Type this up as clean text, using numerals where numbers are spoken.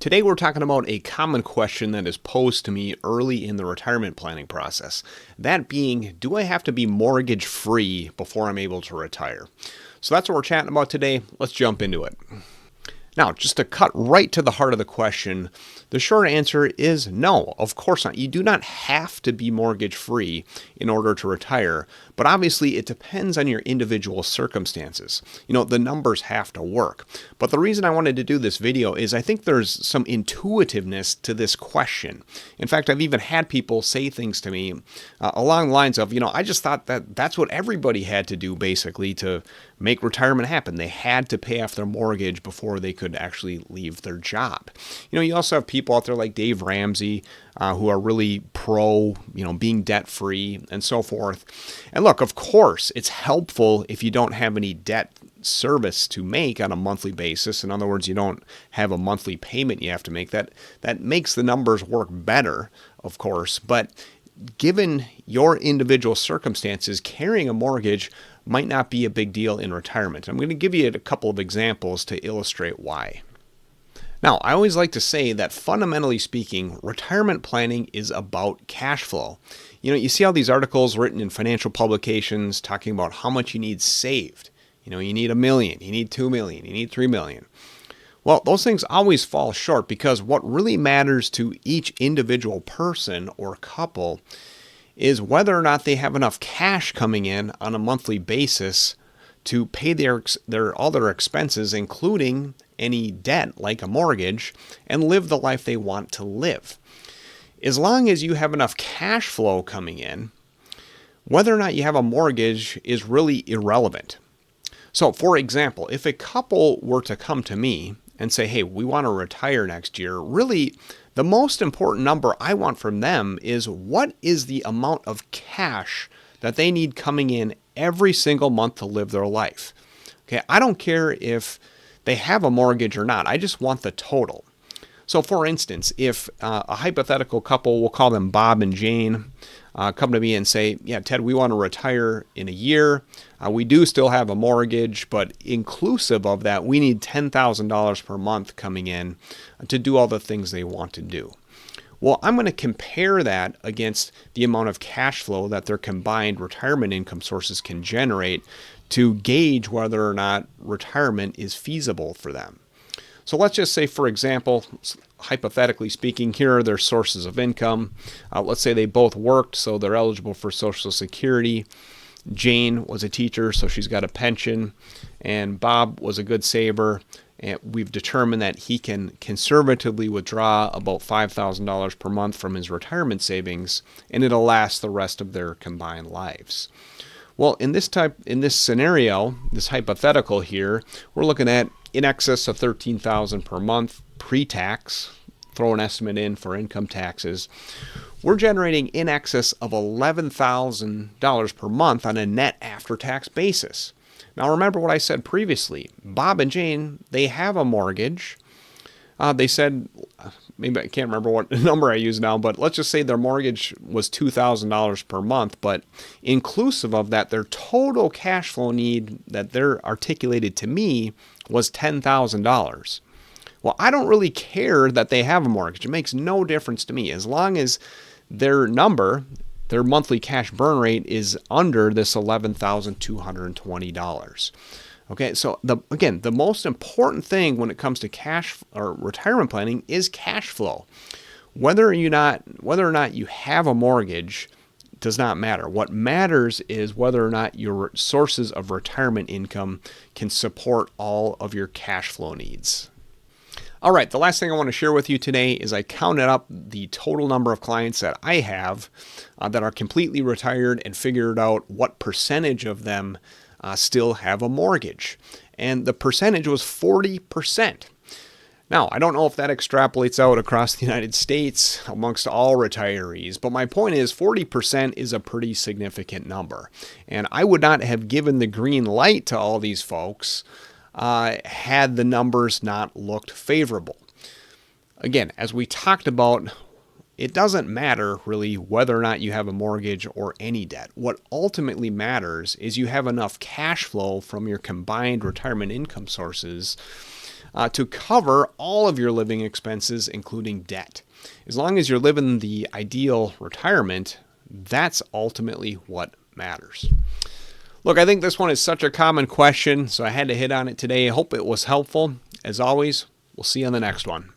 Today we're talking about a common question that is posed to me early in the retirement planning process. That being, do I have to be mortgage free before I'm able to retire? So that's what we're chatting about today. Let's jump into it. Now, just to cut right to the heart of the question, the short answer is no, of course not. You do not have to be mortgage free in order to retire, but obviously it depends on your individual circumstances. The numbers have to work. But the reason I wanted to do this video is I think there's some intuitiveness to this question. In fact, I've even had people say things to me along the lines of, I just thought that that's what everybody had to do basically to make retirement happen. They had to pay off their mortgage before they could actually leave their job. You also have people out there like Dave Ramsey who are really pro, being debt free and so forth. And look, of course, it's helpful if you don't have any debt service to make on a monthly basis. In other words, you don't have a monthly payment you have to make. That makes the numbers work better, of course. But given your individual circumstances, carrying a mortgage might not be a big deal in retirement. I'm going to give you a couple of examples to illustrate why. Now, I always like to say that fundamentally speaking, retirement planning is about cash flow. You see all these articles written in financial publications talking about how much you need saved. You need $1 million, you need $2 million, you need $3 million. Well, those things always fall short because what really matters to each individual person or couple is whether or not they have enough cash coming in on a monthly basis to pay all their expenses, including any debt like a mortgage, and live the life they want to live. As long as you have enough cash flow coming in, whether or not you have a mortgage is really irrelevant. So, for example, if a couple were to come to me and say, hey, we want to retire next year, really the most important number I want from them is what is the amount of cash that they need coming in every single month to live their life. Okay, I don't care if they have a mortgage or not. I just want the total. So for instance, if a hypothetical couple, we'll call them Bob and Jane, come to me and say, yeah, Ted, we want to retire in a year. We do still have a mortgage, but inclusive of that, we need $10,000 per month coming in to do all the things they want to do. Well, I'm going to compare that against the amount of cash flow that their combined retirement income sources can generate to gauge whether or not retirement is feasible for them. So let's just say, for example, hypothetically speaking, here are their sources of income. Let's say they both worked, so they're eligible for Social Security. Jane was a teacher, so she's got a pension, and Bob was a good saver. And we've determined that he can conservatively withdraw about $5,000 per month from his retirement savings, and it'll last the rest of their combined lives. Well, in this scenario, this hypothetical here, we're looking at in excess of $13,000 per month pre-tax. Throw an estimate in for income taxes. We're generating in excess of $11,000 per month on a net after-tax basis. Now, remember what I said previously. Bob and Jane, they have a mortgage. They said, maybe I can't remember what number I use now, but let's just say their mortgage was $2,000 per month. But inclusive of that, their total cash flow need that they're articulated to me was $10,000. Well, I don't really care that they have a mortgage. It makes no difference to me as long as their monthly cash burn rate is under this $11,220. Okay, so the most important thing when it comes to cash or retirement planning is cash flow. Whether or not you have a mortgage does not matter. What matters is whether or not your sources of retirement income can support all of your cash flow needs. All right, the last thing I want to share with you today is I counted up the total number of clients that I have that are completely retired and figured out what percentage of them still have a mortgage. And the percentage was 40%. Now, I don't know if that extrapolates out across the United States amongst all retirees, but my point is 40% is a pretty significant number. And I would not have given the green light to all these folks had the numbers not looked favorable. Again, as we talked about, it doesn't matter really whether or not you have a mortgage or any debt. What ultimately matters is you have enough cash flow from your combined retirement income sources to cover all of your living expenses, including debt. As long as you're living the ideal retirement, that's ultimately what matters. Look, I think this one is such a common question, so I had to hit on it today. I hope it was helpful. As always, we'll see you on the next one.